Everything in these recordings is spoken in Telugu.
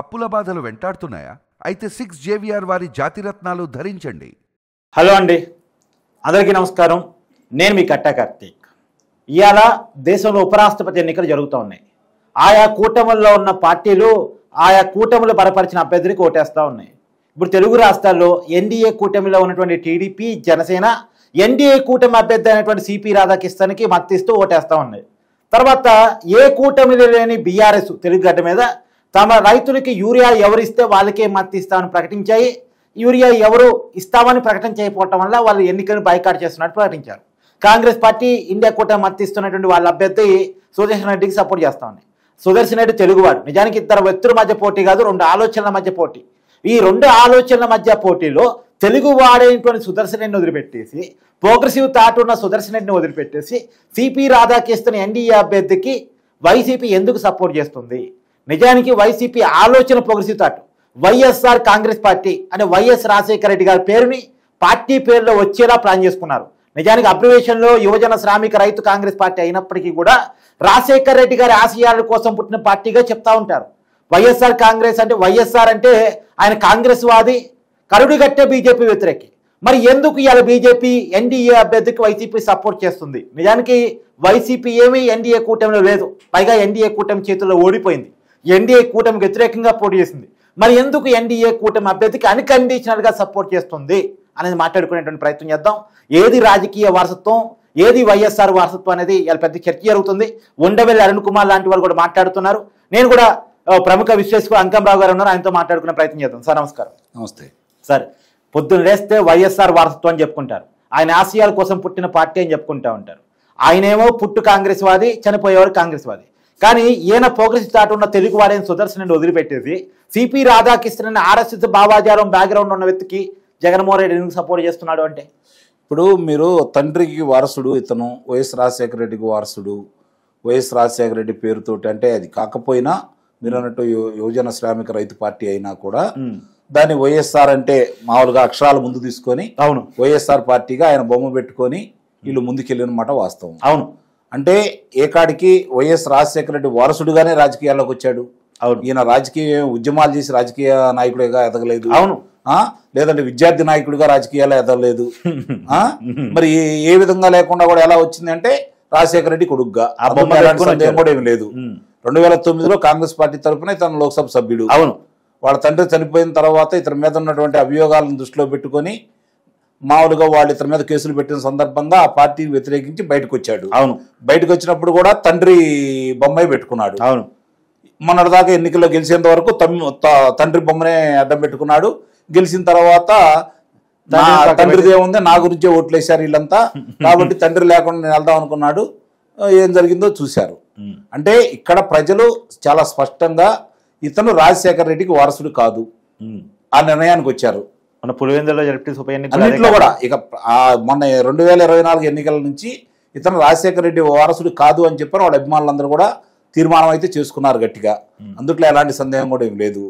అప్పుల బాధలు వెంటాడుతున్నాయా? అయితే 6 JVR వారి జాతిరత్నాలు ధరించండి. హలో అండి, అందరికీ నమస్కారం. నేను మీ కట్టా కార్తీక్. ఇవాళ దేశంలో ఉపరాష్ట్రపతి ఎన్నికలు జరుగుతూ ఉన్నాయి. ఆయా కూటముల్లో ఉన్న పార్టీలు ఆయా కూటములు బలపరిచిన అభ్యర్థికి ఓటేస్తూ ఉన్నాయి. ఇప్పుడు తెలుగు రాష్ట్రాల్లో ఎన్డీఏ కూటమిలో ఉన్నటువంటి టీడీపీ, జనసేన ఎన్డీఏ కూటమి అభ్యర్థి అయినటువంటి సిపి రాధాకృష్ణన్కి మద్దతిస్తూ ఓటేస్తూ ఉన్నాయి. తర్వాత ఏ కూటమిలో లేని బీఆర్ఎస్ తెలుగు గడ్డ మీద తమ రైతులకి యూరియా ఎవరిస్తే వాళ్ళకే మద్దతు ఇస్తామని ప్రకటించాయి. యూరియా ఎవరు ఇస్తామని ప్రకటన చేయకపోవటం వల్ల వాళ్ళు ఎన్నికలను బైకాట్ చేస్తున్నట్టు ప్రకటించారు. కాంగ్రెస్ పార్టీ ఇండియా కూటమి మద్దతు ఇస్తున్నటువంటి వాళ్ళ అభ్యర్థి సుదర్శన్ రెడ్డికి సపోర్ట్ చేస్తా ఉంది. సుదర్శన్ రెడ్డి తెలుగువాడు. నిజానికి ఇద్దరు వ్యక్తుల మధ్య పోటీ కాదు, రెండు ఆలోచనల మధ్య పోటీ. ఈ రెండు ఆలోచనల మధ్య పోటీలో తెలుగువాడైనటువంటి సుదర్శన్ రెడ్డిని వదిలిపెట్టేసి, ప్రోగ్రెసివ్ థాట్ ఉన్న సుదర్శన్ రెడ్డిని వదిలిపెట్టేసి సిపి రాధాకృష్ణన్ ఎన్డీఏ అభ్యర్థికి వైసీపీ ఎందుకు సపోర్ట్ చేస్తుంది? నిజానికి వైసీపీ ఆలోచన progressive thought. YSR Congress party అంటే వైఎస్ రాజశేఖర రెడ్డి గారి పేరుని పార్టీ పేరులో వచ్చేలా ప్లాన్ చేసుకున్నారు. నిజానికి అబ్రివేషన్లో యువజన శ్రామిక రైతు కాంగ్రెస్ పార్టీ అయినప్పటికీ కూడా రాజశేఖర రెడ్డి గారి ఆశయాల కోసం పుట్టిన పార్టీగా చెప్తా ఉంటారు. వైఎస్ఆర్ కాంగ్రెస్ అంటే వైఎస్ఆర్ అంటే ఆయన కాంగ్రెస్ వాది, కరుడు గట్టే బీజేపీ వ్యతిరేకి. మరి ఎందుకు ఇవాళ బీజేపీ ఎన్డీఏ అభ్యర్థికి వైసీపీ సపోర్ట్ చేస్తుంది? నిజానికి వైసీపీ ఏమీ ఎన్డీఏ కూటమిలో లేదు, పైగా ఎన్డీఏ కూటమి చేతుల్లో ఓడిపోయింది. ఎన్డీఏ కూటమికి వ్యతిరేకంగా పోటీ చేసింది. మరి ఎందుకు ఎన్డీఏ కూటమి అభ్యర్థికి అన్కండిషనల్గా సపోర్ట్ చేస్తుంది అనేది మాట్లాడుకునేటువంటి ప్రయత్నం చేద్దాం. ఏది రాజకీయ వారసత్వం, ఏది వైఎస్ఆర్ వారసత్వం అనేది ఇలా పెద్ద చర్చ జరుగుతుంది. ఉండవెల్లి అరుణ్ కుమార్ లాంటి వాళ్ళు కూడా మాట్లాడుతున్నారు. నేను కూడా ప్రముఖ విశ్లేషకుడు అంకంరావు గారు ఉన్నారు, ఆయనతో మాట్లాడుకునే ప్రయత్నం చేద్దాం. సార్ నమస్కారం. నమస్తే సార్. పొద్దున్న లేస్తే వైఎస్ఆర్ వారసత్వం అని చెప్పుకుంటారు, ఆయన ఆశయాల కోసం పుట్టిన పార్టీ అని చెప్పుకుంటా ఉంటారు. ఆయనేమో పుట్టు కాంగ్రెస్ వాది, చనిపోయేవారు కాంగ్రెస్ వాది. కానీ ఈయన ప్రోగ్రెసివ్ థాట్ ఉన్న తెలుగు వాడైన సుదర్శన్ రెడ్డి వదిలిపెట్టేసి సిపి రాధాకృష్ణన్ ఆర్ఎస్ఎస్ భావాచారం బ్యాక్గ్రౌండ్ ఉన్న వ్యక్తికి జగన్మోహన్ రెడ్డి ఎందుకు సపోర్ట్ చేస్తున్నాడు అంటే, ఇప్పుడు మీరు తండ్రికి వారసుడు ఇతను, వైఎస్ రాజశేఖర రెడ్డికి వారసుడు, వైఎస్ రాజశేఖర రెడ్డి పేరుతోటి అంటే అది కాకపోయినా మీరు అన్నట్టు యువజన శ్రామిక రైతు పార్టీ అయినా కూడా దాన్ని వైఎస్ఆర్ అంటే మామూలుగా అక్షరాలు ముందు తీసుకొని అవును వైఎస్ఆర్ పార్టీగా ఆయన బొమ్మ పెట్టుకొని వీళ్ళు ముందుకెళ్ళినమాట వాస్తవం. అవును. అంటే ఏకాడికి వైఎస్ రాజశేఖర రెడ్డి వారసుడుగానే రాజకీయాల్లోకి వచ్చాడు. అవును. ఈయన రాజకీయ ఉద్యమాలు చేసి రాజకీయ నాయకుడిగా ఎదగలేదు. అవును. లేదంటే విద్యార్థి నాయకుడిగా రాజకీయాల్లో ఎదగలేదు. మరి ఏ విధంగా లేకుండా కూడా ఎలా వచ్చింది అంటే రాజశేఖర రెడ్డి కొడుకుగా. సందేహం కూడా ఏమి లేదు. 2009లో కాంగ్రెస్ పార్టీ తరఫున ఇతను లోక్సభ సభ్యుడు. అవును. వాళ్ళ తండ్రి చనిపోయిన తర్వాత ఇతని మీద ఉన్నటువంటి అభియోగాలను దృష్టిలో పెట్టుకొని మామూలుగా వాళ్ళు ఇతని మీద కేసులు పెట్టిన సందర్భంగా ఆ పార్టీని వ్యతిరేకించి బయటకు వచ్చాడు. అవును. బయటకు వచ్చినప్పుడు కూడా తండ్రి బొమ్మాయి పెట్టుకున్నాడు. అవును. మొన్నటిదాకా ఎన్నికల్లో గెలిచేంత వరకు తండ్రి బొమ్మనే అడ్డం పెట్టుకున్నాడు. గెలిచిన తర్వాత తండ్రిది ఏముంది, నా గురించే ఓట్లేశారు వీళ్ళంతా, కాబట్టి తండ్రి లేకుండా నేను వెళ్దాం అనుకున్నాడు. ఏం జరిగిందో చూశారు. అంటే ఇక్కడ ప్రజలు చాలా స్పష్టంగా ఇతను రాజశేఖర రెడ్డికి వారసుడు కాదు ఆ నిర్ణయానికి వచ్చారు. మన పులివెందులో జరిపే ఉప అన్నింటిలో కూడా ఇక మొన్న 2024 ఎన్నికల నుంచి ఇతను రాజశేఖర రెడ్డి వారసుడు కాదు అని చెప్పారు. వాళ్ళ అభిమానులందరూ కూడా తీర్మానం అయితే చేసుకున్నారు గట్టిగా. అందుట్లో ఎలాంటి సందేహం కూడా ఏం లేదు.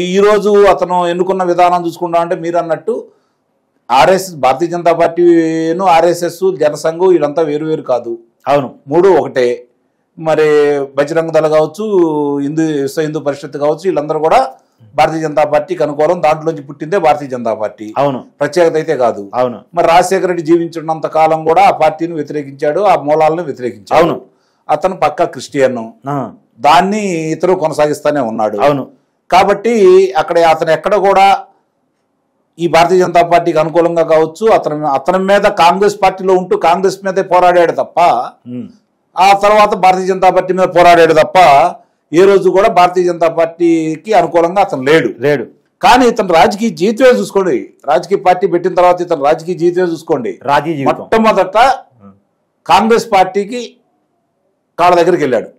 ఈరోజు అతను ఎన్నుకున్న విధానం చూసుకుంటా అంటే మీరు అన్నట్టు ఆర్ఎస్ఎస్, భారతీయ జనతా పార్టీను ఆర్ఎస్ఎస్, జనసంఘం వీళ్ళంతా వేరు వేరు కాదు. అవును, మూడు ఒకటే. మరి బజరంగ దళ కావచ్చు, విశ్వ హిందూ పరిషత్ కావచ్చు, వీళ్ళందరూ కూడా భారతీయ జనతా పార్టీకి అనుకూలం. దాంట్లోంచి పుట్టిందే భారతీయ జనతా పార్టీ. అవును, ప్రత్యేకత అయితే కాదు. అవును. మరి రాజశేఖర రెడ్డి జీవించినంత కాలం కూడా ఆ పార్టీని వ్యతిరేకించాడు, ఆ మూలాలను వ్యతిరేకించాడు. అవును. అతను పక్కా క్రిస్టియన్, దాన్ని ఇతరు కొనసాగిస్తానే ఉన్నాడు. అవును. కాబట్టి అక్కడ అతను ఎక్కడ కూడా ఈ భారతీయ జనతా పార్టీకి అనుకూలంగా కావచ్చు, అతని మీద కాంగ్రెస్ పార్టీలో ఉంటూ కాంగ్రెస్ మీదే పోరాడాడు తప్ప, ఆ తర్వాత భారతీయ జనతా పార్టీ మీద పోరాడాడు తప్ప ఏ రోజు కూడా భారతీయ జనతా పార్టీకి అనుకూలంగా అతను లేడు. కానీ ఇతను రాజకీయ జీవితమే చూసుకోండి, రాజకీయ పార్టీ పెట్టిన తర్వాత ఇతను రాజకీయ జీవితమే చూసుకోండి. మొట్టమొదట కాంగ్రెస్ పార్టీకి కాళ్ళ దగ్గరికి వెళ్ళాడు.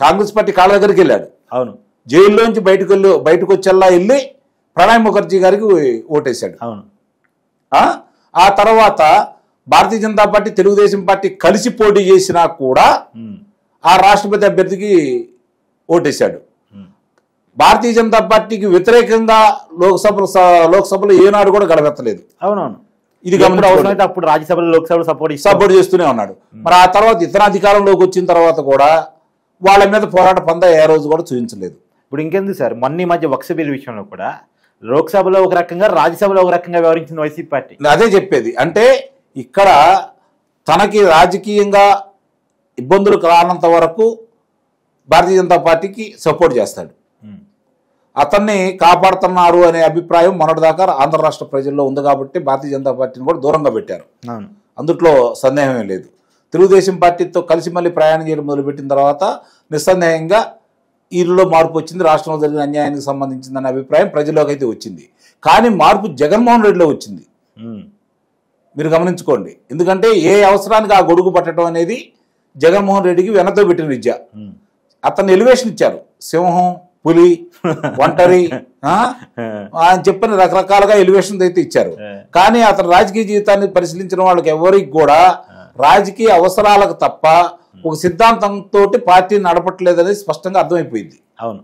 కాంగ్రెస్ పార్టీ కాళ్ళ దగ్గరికి వెళ్ళాడు. అవును. జైల్లోంచి బయటకు వచ్చేలా వెళ్ళి ప్రణబ్ ముఖర్జీ గారికి ఓటేశాడు. అవును. ఆ తర్వాత భారతీయ జనతా పార్టీ, తెలుగుదేశం పార్టీ కలిసి పోటీ చేసినా కూడా ఆ రాష్ట్రపతి అభ్యర్థికి ఓటేశాడు. భారతీయ జనతా పార్టీకి వ్యతిరేకంగా లోక్సభలో ఏనాడు కూడా గడపెత్తలేదు. అవునవును. ఇది అవసరమైతే అప్పుడు రాజ్యసభలో లోక్సభలో సపోర్ట్ చేస్తూనే ఉన్నాడు. మరి ఆ తర్వాత ఇతర అధికారంలోకి వచ్చిన తర్వాత కూడా వాళ్ళ మీద పోరాట పందా ఏ రోజు కూడా చూపించలేదు. ఇప్పుడు ఇంకెందుకు సార్, మొన్న ఈ మధ్య వక్ఫ్ బిల్ విషయంలో కూడా లోక్సభలో ఒక రకంగా, రాజ్యసభలో ఒక రకంగా వ్యవహరించింది వైసీపీ పార్టీ. అదే చెప్పేది. అంటే ఇక్కడ తనకి రాజకీయంగా ఇబ్బందులు రానంత వరకు భారతీయ జనతా పార్టీకి సపోర్ట్ చేస్తాడు. అతన్ని కాపాడుతున్నారు అనే అభిప్రాయం మొన్నటిదాకా ఆంధ్ర రాష్ట్ర ప్రజల్లో ఉంది కాబట్టి భారతీయ జనతా పార్టీని కూడా దూరంగా పెట్టారు. అందుట్లో సందేహమే లేదు. తెలుగుదేశం పార్టీతో కలిసి మళ్ళీ ప్రయాణం చేయడం మొదలుపెట్టిన తర్వాత నిస్సందేహంగా ఈలో మార్పు వచ్చింది, రాష్ట్రంలో జరిగిన అన్యాయానికి సంబంధించిందనే అభిప్రాయం ప్రజల్లోకి అయితే వచ్చింది. కానీ మార్పు జగన్మోహన్ రెడ్డిలో వచ్చింది, మీరు గమనించుకోండి. ఎందుకంటే ఏ అవసరానికి ఆ గొడుగు పట్టడం అనేది జగన్మోహన్ రెడ్డికి వెనతో పెట్టిన విద్య. అతన్ని ఎలివేషన్ ఇచ్చారు, సింహం, పులి, ఒంటరి అని చెప్పిన రకరకాలుగా ఎలివేషన్ అయితే ఇచ్చారు. కానీ అతను రాజకీయ జీవితాన్ని పరిశీలించిన వాళ్ళకి ఎవరికి కూడా రాజకీయ అవసరాలకు తప్ప ఒక సిద్ధాంతంతో పార్టీని నడపట్లేదనేది స్పష్టంగా అర్థమైపోయింది. అవును,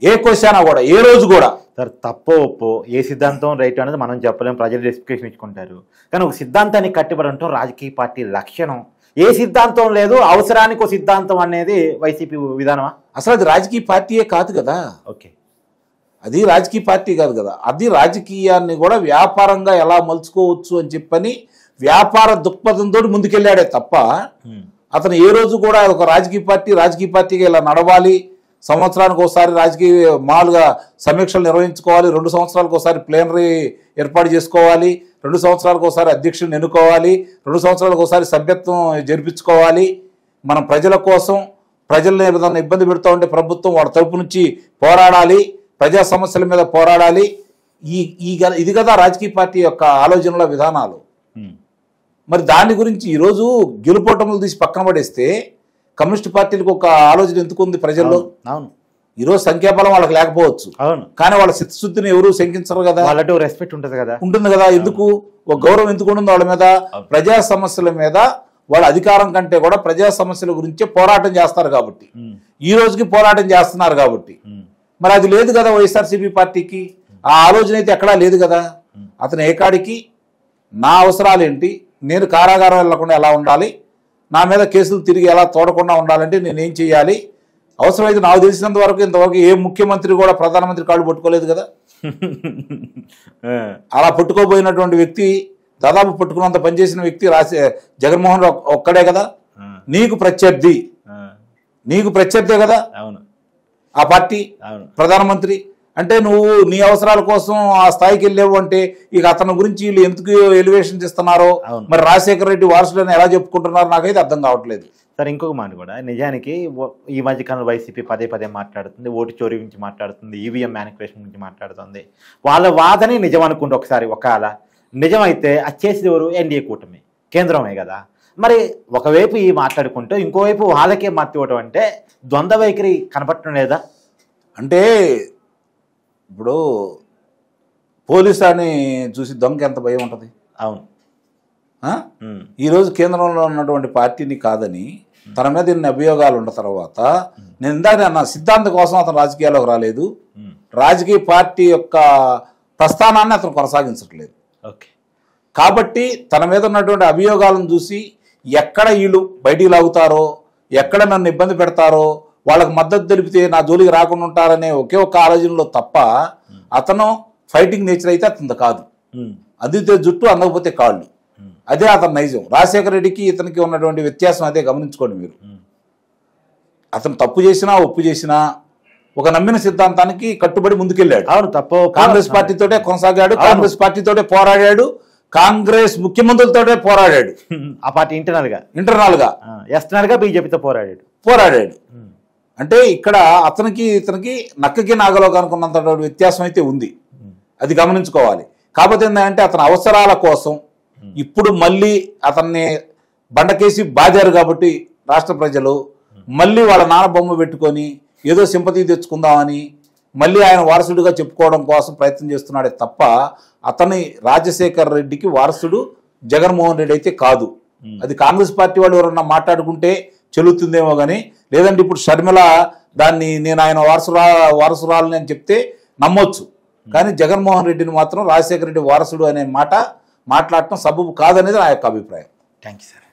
ఏ క్వశ్చన్ కూడా, ఏ రోజు కూడా. సార్ తప్పో ఒప్పో ఏ సిద్ధాంతం రైట్ అనేది మనం చెప్పలేం, ప్రజలు డిస్కషన్ ఇచ్చుకుంటారు. కానీ ఒక సిద్ధాంతాన్ని కట్టుబడటం రాజకీయ పార్టీ లక్షణం. ఏ సిద్ధాంతం లేదు, అవసరానికి ఒక సిద్ధాంతం అనేది వైసీపీ విధానమా? అసలు అది రాజకీయ పార్టీయే కాదు కదా. ఓకే, అది రాజకీయ పార్టీ కాదు కదా. అది రాజకీయాన్ని కూడా వ్యాపారంగా ఎలా మలుచుకోవచ్చు అని చెప్పని వ్యాపార దృక్పథంతో ముందుకెళ్ళాడే తప్ప అతను ఏ రోజు కూడా ఒక రాజకీయ పార్టీగా ఇలా నడవాలి, సంవత్సరానికి ఒకసారి రాజకీయ మామూలుగా సమీక్షలు నిర్వహించుకోవాలి, 2 సంవత్సరాలకు ఒకసారి ప్లేనరీ ఏర్పాటు చేసుకోవాలి, 2 సంవత్సరాలకు ఒకసారి అధ్యక్షుడిని ఎన్నుకోవాలి, 2 సంవత్సరాలకు ఒకసారి సభ్యత్వం జరిపించుకోవాలి, మనం ప్రజల కోసం, ప్రజల్ని ఏదైనా ఇబ్బంది పెడుతూ ఉంటే ప్రభుత్వం వాళ్ళ తరపు నుంచి పోరాడాలి, ప్రజా సమస్యల మీద పోరాడాలి. ఇది కదా రాజకీయ పార్టీ యొక్క ఆలోచనల విధానాలు. మరి దాని గురించి ఈరోజు గెలుపోటములు తీసి పక్కన పడేస్తే కమ్యూనిస్ట్ పార్టీలకు ఒక ఆలోచన ఎందుకు ఉంది ప్రజల్లో? అవును, ఈరోజు సంఖ్యాబలం వాళ్ళకి లేకపోవచ్చు, అవును, కానీ వాళ్ళ చిత్తశుద్ధిని ఎవరు శంకించరు కదా. వాళ్ళతో రెస్పెక్ట్ ఉంటుంది కదా. ఉంటుంది కదా. ఎందుకు ఒక గౌరవం ఎందుకు ఉంటుంది వాళ్ళ మీద? ప్రజా సమస్యల మీద వాళ్ళ అధికారం కంటే కూడా ప్రజా సమస్యల గురించే పోరాటం చేస్తారు కాబట్టి, ఈ రోజుకి పోరాటం చేస్తున్నారు కాబట్టి. మరి అది లేదు కదా వైఎస్ఆర్సీపీ పార్టీకి. ఆ ఆలోచన అయితే ఎక్కడా లేదు కదా. అతను ఏకాడికి నా అవసరాలు ఏంటి, నేను కారాగారం వెళ్లకుండా ఎలా ఉండాలి, నా మీద కేసులు తిరిగి ఎలా తోడకుండా ఉండాలంటే నేనేం చేయాలి, అవసరమైతే నాకు తెలిసినంత వరకు ఇంతవరకు ఏ ముఖ్యమంత్రి కూడా ప్రధానమంత్రి కాళ్ళు పట్టుకోలేదు కదా. అలా పట్టుకోబోయినటువంటి వ్యక్తి, దాదాపు పట్టుకున్నంత పనిచేసిన వ్యక్తి జగన్మోహన్ ఒక్కడే కదా. నీకు ప్రత్యర్థే కదా ఆ పార్టీ ప్రధానమంత్రి. అంటే నువ్వు నీ అవసరాల కోసం ఆ స్థాయికి వెళ్ళావు అంటే ఇక అతని గురించి వీళ్ళు ఎందుకు ఎలివేషన్ ఇస్తున్నారో, మరి రాజశేఖర రెడ్డి వారసులని ఎలా చెప్పుకుంటున్నారో నాకైతే అర్థం కావట్లేదు. సరే, ఇంకొక మాట కూడా, నిజానికి ఈ మధ్యకాలంలో వైసీపీ పదే మాట్లాడుతుంది, ఓటు చోరీ గురించి మాట్లాడుతుంది, ఈవీఎం మ్యానిపులేషన్ గురించి మాట్లాడుతుంది. వాళ్ళ వాదనే నిజం అనుకుంటే ఒకసారి ఒకవేళ నిజమైతే అది చేసేది ఎవరు? ఎన్డీఏ కూటమి, కేంద్రమే కదా. మరి ఒకవైపు ఈ మాట్లాడుకుంటూ ఇంకోవైపు వాళ్ళకే మత్తి ఇవ్వటం అంటే ద్వంద్వ వైఖరి కనపడటం లేదా? అంటే ఇప్పుడు పోలీసు అని చూసి దొంగకి ఎంత భయం ఉంటుంది? అవును. ఈరోజు కేంద్రంలో ఉన్నటువంటి పార్టీని కాదని తన మీద ఇన్ని అభియోగాలు ఉన్న తర్వాత నేను ఇందాక నా సిద్ధాంతం కోసం అతను రాజకీయాల్లోకి రాలేదు, రాజకీయ పార్టీ యొక్క ప్రస్థానాన్ని అతను కొనసాగించట్లేదు. కాబట్టి తన మీద ఉన్నటువంటి అభియోగాలను చూసి ఎక్కడ వీళ్ళు బయటికి లాగుతారో, ఎక్కడ నన్ను ఇబ్బంది పెడతారో, వాళ్ళకి మద్దతు తెలిపితే నా జోలికి రాకుండా ఉంటారనే ఒకే ఒక్క ఆలోచనలో తప్ప అతను ఫైటింగ్ నేచర్ అయితే అతను కాదు. అందితే జుట్టు, అందకపోతే కాళ్ళు, అదే అతను నైజం. రాజశేఖర రెడ్డికి ఇతనికి ఉన్నటువంటి వ్యత్యాసం అదే, గమనించుకోండి మీరు. అతను తప్పు చేసినా ఒప్పు చేసినా ఒక నమ్మిన సిద్ధాంతానికి కట్టుబడి ముందుకెళ్ళాడు. అవును, తప్పు. కాంగ్రెస్ పార్టీతోటే కొనసాగాడు, కాంగ్రెస్ పార్టీతోటే పోరాడాడు, కాంగ్రెస్ ముఖ్యమంత్రులతోటే పోరాడాడు. ఆ పార్టీ ఇంటర్నల్ గా ఎక్స్టర్నల్ గా బీజేపీతో పోరాడాడు. అంటే ఇక్కడ అతనికి ఇతనికి నక్కకి నాగలో కనుకున్నంత వ్యత్యాసం అయితే ఉంది, అది గమనించుకోవాలి. కాకపోతే ఏంటంటే అతని అవసరాల కోసం ఇప్పుడు మళ్ళీ అతన్ని బండకేసి బాధారు కాబట్టి రాష్ట్ర ప్రజలు మళ్ళీ వాళ్ళ నాన్న బొమ్మ పెట్టుకొని ఏదో సింపతి తెచ్చుకుందామని మళ్ళీ ఆయన వారసుడిగా చెప్పుకోవడం కోసం ప్రయత్నం చేస్తున్నాడే తప్ప అతని రాజశేఖర్ రెడ్డికి వారసుడు జగన్మోహన్ రెడ్డి అయితే కాదు. అది కాంగ్రెస్ పార్టీ వాళ్ళు ఎవరన్నా మాట్లాడుకుంటే చెల్లుతుందేమో కానీ, లేదంటే ఇప్పుడు షర్మిల దాన్ని నేను ఆయన వారసురాలని అని చెప్తే నమ్మొచ్చు. కానీ జగన్మోహన్ రెడ్డిని మాత్రం రాజశేఖర రెడ్డి వారసుడు అనే మాట మాట్లాడటం సబబు కాదనేది నా యొక్క అభిప్రాయం. Thank you sir.